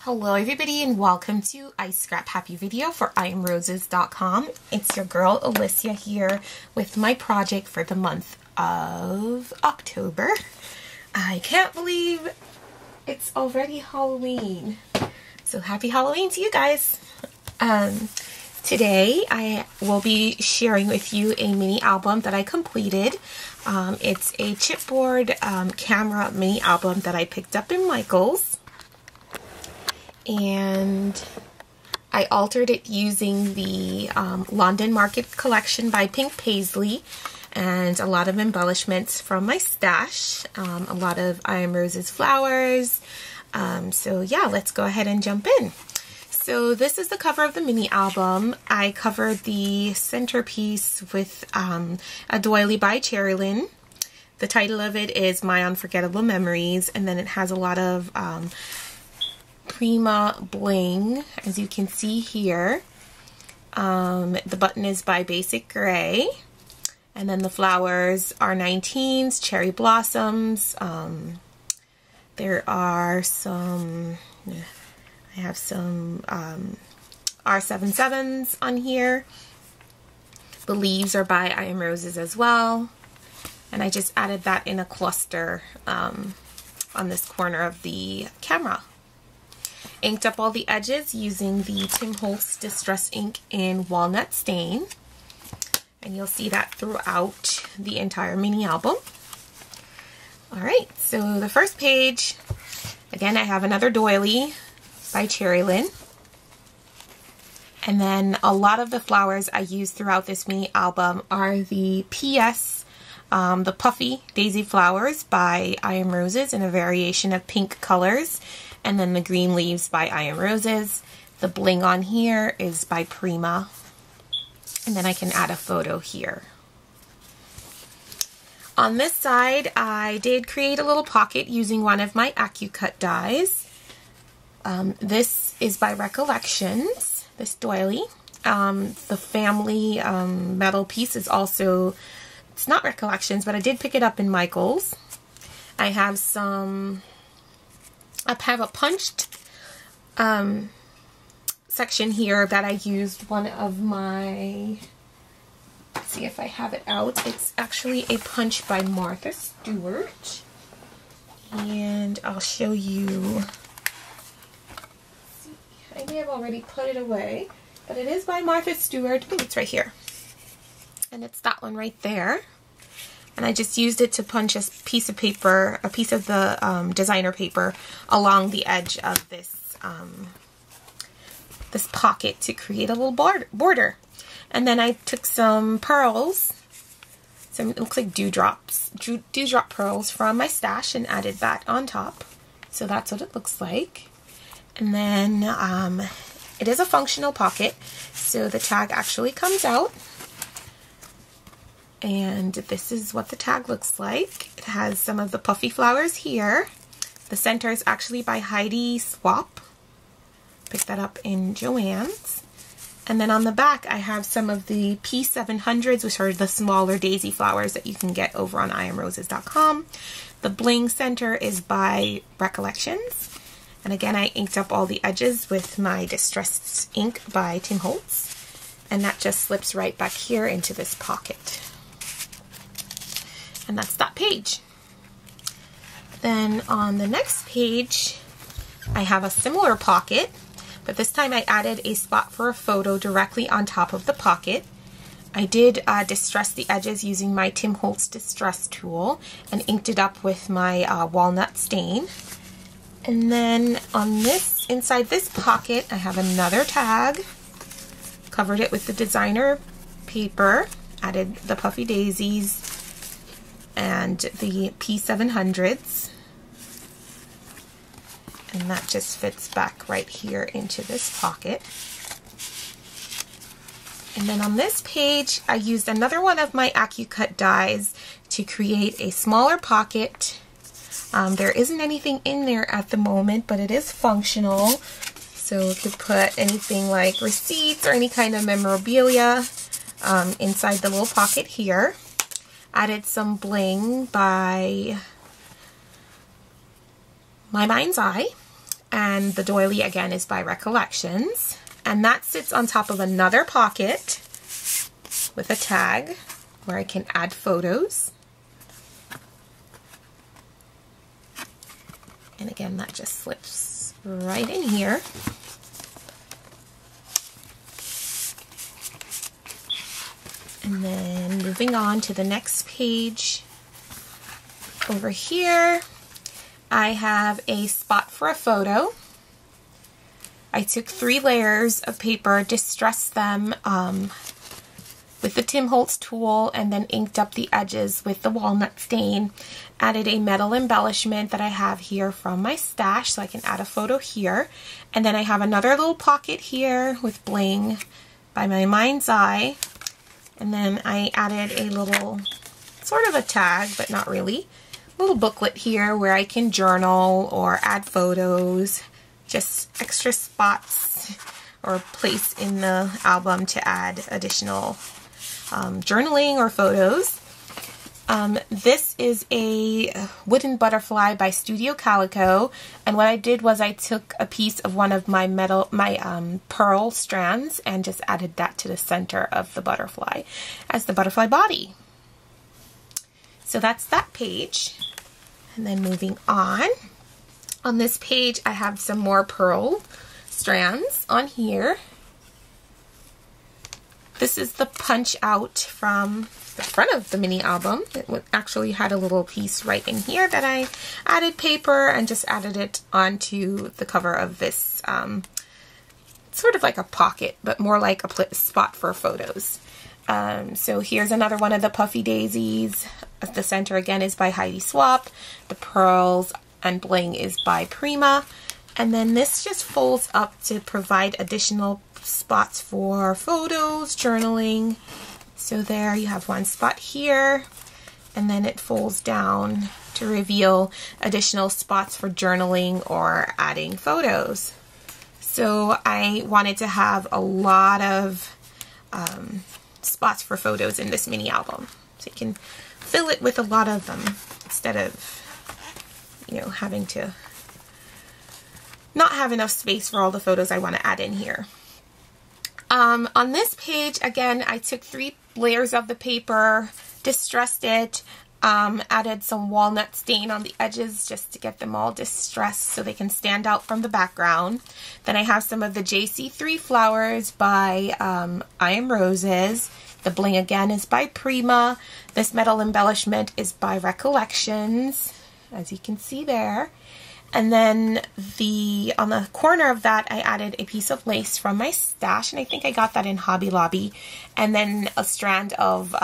Hello everybody and welcome to Ice Scrap Happy Video for IamRoses.com. It's your girl Alicia here with my project for the month of October. I can't believe it's already Halloween. So happy Halloween to you guys. Today I will be sharing with you a mini album that I completed. It's a chipboard camera mini album that I picked up in Michael's. And I altered it using the London Market collection by Pink Paisley and a lot of embellishments from my stash, a lot of I Am Roses flowers. So yeah, let's go ahead and jump in. So this is the cover of the mini album. I covered the centerpiece with a doily by Cherylin. The title of it is My Unforgettable Memories, and then it has a lot of Prima bling, as you can see here. The button is by Basic Grey, and then the flowers are 19s, cherry blossoms. There are some, I have some R77s on here. The leaves are by I Am Roses as well, and I just added that in a cluster on this corner of the camera. Inked up all the edges using the Tim Holtz Distress ink in Walnut Stain. And you'll see that throughout the entire mini album. Alright, so the first page, again I have another doily by Cherylin. And then a lot of the flowers I use throughout this mini album are the PS, the Puffy Daisy Flowers by I Am Roses in a variation of pink colors. And then the green leaves by I Am Roses. The bling on here is by Prima. And then I can add a photo here. On this side, I did create a little pocket using one of my AccuCut dies. This is by Recollections, this doily. The family metal piece is also, it's not Recollections, but I did pick it up in Michael's. I have some... I have a punched section here that I used one of my, let's see if I have it out. It's actually a punch by Martha Stewart. And I'll show you. See, I may have already put it away, but it is by Martha Stewart. Oh, it's right here. And it's that one right there. And I just used it to punch a piece of paper, a piece of the designer paper along the edge of this this pocket to create a little border. And then I took some pearls, some, it looks like dewdrop pearls from my stash, and added that on top. So that's what it looks like. And then it is a functional pocket, so the tag actually comes out. And this is what the tag looks like. It has some of the puffy flowers here. The center is actually by Heidi Swap. Picked that up in Joann's. And then on the back I have some of the P700s, which are the smaller daisy flowers that you can get over on IamRoses.com. The bling center is by Recollections. And again, I inked up all the edges with my Distressed ink by Tim Holtz. And that just slips right back here into this pocket. And that's that page. Then on the next page, I have a similar pocket, but this time I added a spot for a photo directly on top of the pocket. I did distress the edges using my Tim Holtz Distress tool and inked it up with my Walnut Stain. And then on this, inside this pocket, I have another tag. Covered it with the designer paper, added the Puffy Daisies and the P700s, and that just fits back right here into this pocket. And then on this page I used another one of my AccuCut dies to create a smaller pocket. There isn't anything in there at the moment, but it is functional, so you could put anything like receipts or any kind of memorabilia inside the little pocket here. Added some bling by My Mind's Eye. And the doily again is by Recollections. And that sits on top of another pocket with a tag where I can add photos. And again, that just slips right in here. And then moving on to the next page, over here, I have a spot for a photo. I took 3 layers of paper, distressed them with the Tim Holtz tool, and then inked up the edges with the walnut stain. Added a metal embellishment that I have here from my stash, so I can add a photo here. And then I have another little pocket here with bling by my Mind's Eye. And then I added a little, sort of a tag, but not really, little booklet here where I can journal or add photos, just extra spots or place in the album to add additional journaling or photos. This is a wooden butterfly by Studio Calico, and what I did was I took a piece of one of my pearl strands and just added that to the center of the butterfly as the butterfly body. So that's that page. And then moving on this page I have some more pearl strands on here. This is the punch out from the front of the mini album. It actually had a little piece right in here that I added paper and just added it onto the cover of this, sort of like a pocket, but more like a spot for photos. So here's another one of the Puffy Daisies. The center again is by Heidi Swapp. The pearls and bling is by Prima. And then this just folds up to provide additional spots for photos, journaling. So there you have one spot here, and then it folds down to reveal additional spots for journaling or adding photos. So I wanted to have a lot of spots for photos in this mini album. So you can fill it with a lot of them instead of, you know, having to not have enough space for all the photos I want to add in here. On this page, again, I took 3 layers of the paper, distressed it, added some walnut stain on the edges just to get them all distressed so they can stand out from the background. Then I have some of the JC3 flowers by I Am Roses. The bling again is by Prima. This metal embellishment is by Recollections, as you can see there. And then on the corner of that, I added a piece of lace from my stash, and I think I got that in Hobby Lobby. And then a strand of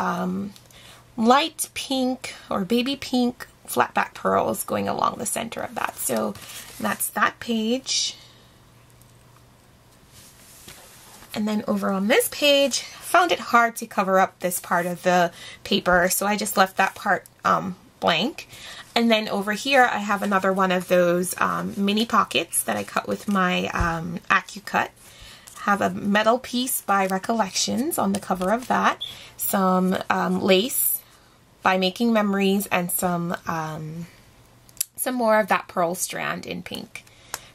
light pink or baby pink flat back pearls going along the center of that. So that's that page. And then over on this page, found it hard to cover up this part of the paper, so I just left that part blank. And then over here, I have another one of those mini pockets that I cut with my AccuCut. Have a metal piece by Recollections on the cover of that. Some lace by Making Memories, and some more of that pearl strand in pink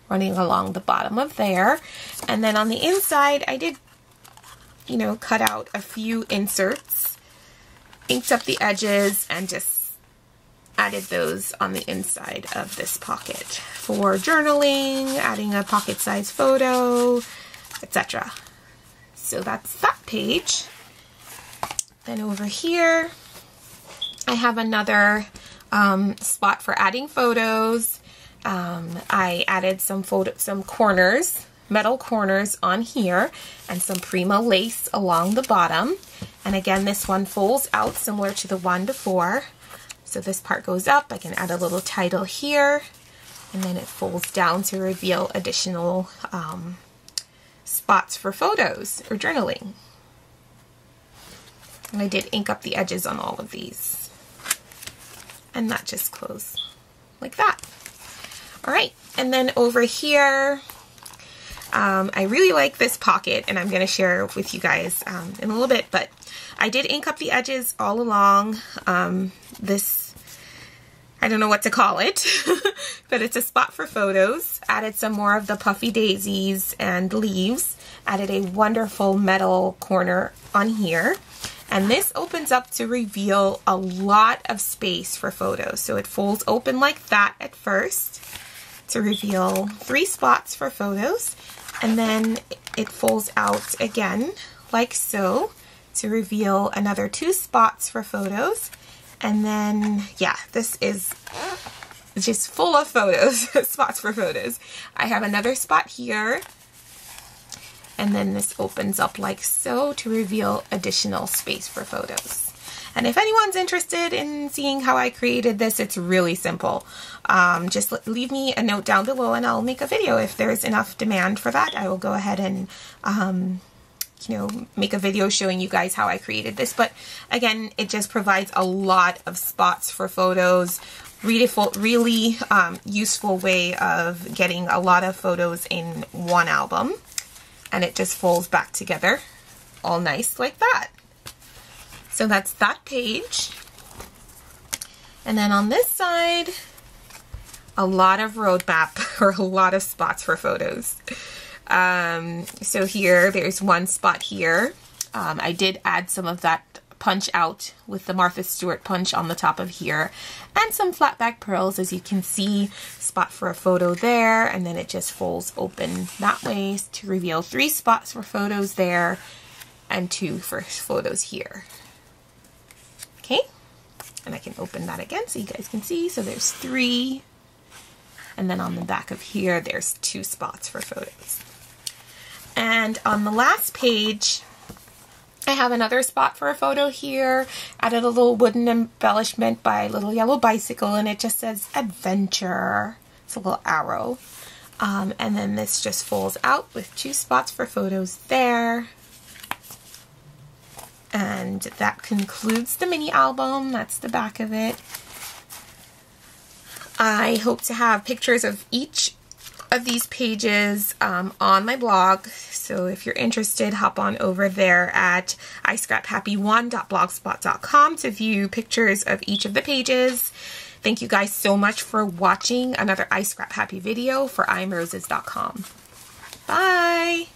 running along the bottom of there. And then on the inside, I did, you know, cut out a few inserts, inked up the edges, and just added those on the inside of this pocket for journaling, adding a pocket-sized photo, etc. So that's that page. Then over here, I have another spot for adding photos. I added some corners, metal corners on here, and some Prima lace along the bottom. And again, this one folds out similar to the one before. So this part goes up, I can add a little title here, and then it folds down to reveal additional spots for photos or journaling. And I did ink up the edges on all of these. And that just closed like that. Alright, and then over here, I really like this pocket, and I'm going to share with you guys in a little bit, but I did ink up the edges all along. I don't know what to call it, but it's a spot for photos. Added some more of the puffy daisies and leaves. Added a wonderful metal corner on here. And this opens up to reveal a lot of space for photos. So it folds open like that at first to reveal 3 spots for photos. And then it folds out again like so to reveal another 2 spots for photos. And then, yeah, this is just full of photos, spots for photos. I have another spot here. And then this opens up like so to reveal additional space for photos. And if anyone's interested in seeing how I created this, it's really simple. Just leave me a note down below and I'll make a video. If there's enough demand for that, I will go ahead and you know, make a video showing you guys how I created this. But again, it just provides a lot of spots for photos. Really useful way of getting a lot of photos in one album. And it just folds back together all nice like that. So that's that page. And then on this side, a lot of roadmap or a lot of spots for photos. So here, there's one spot here. I did add some of that punch out with the Martha Stewart punch on the top of here, and some flat back pearls, as you can see. Spot for a photo there, and then it just folds open that way to reveal 3 spots for photos there and 2 for photos here. Okay, and I can open that again so you guys can see. So there's 3, and then on the back of here there's 2 spots for photos. And on the last page, I have another spot for a photo here. Added a little wooden embellishment by Little Yellow Bicycle, and it just says adventure. It's a little arrow. And then this just folds out with 2 spots for photos there. And that concludes the mini album. That's the back of it. I hope to have pictures of each of these pages on my blog. So if you're interested, hop on over there at iscraphappy1.blogspot.com to view pictures of each of the pages. Thank you guys so much for watching another I Scrap Happy video for imroses.com. Bye!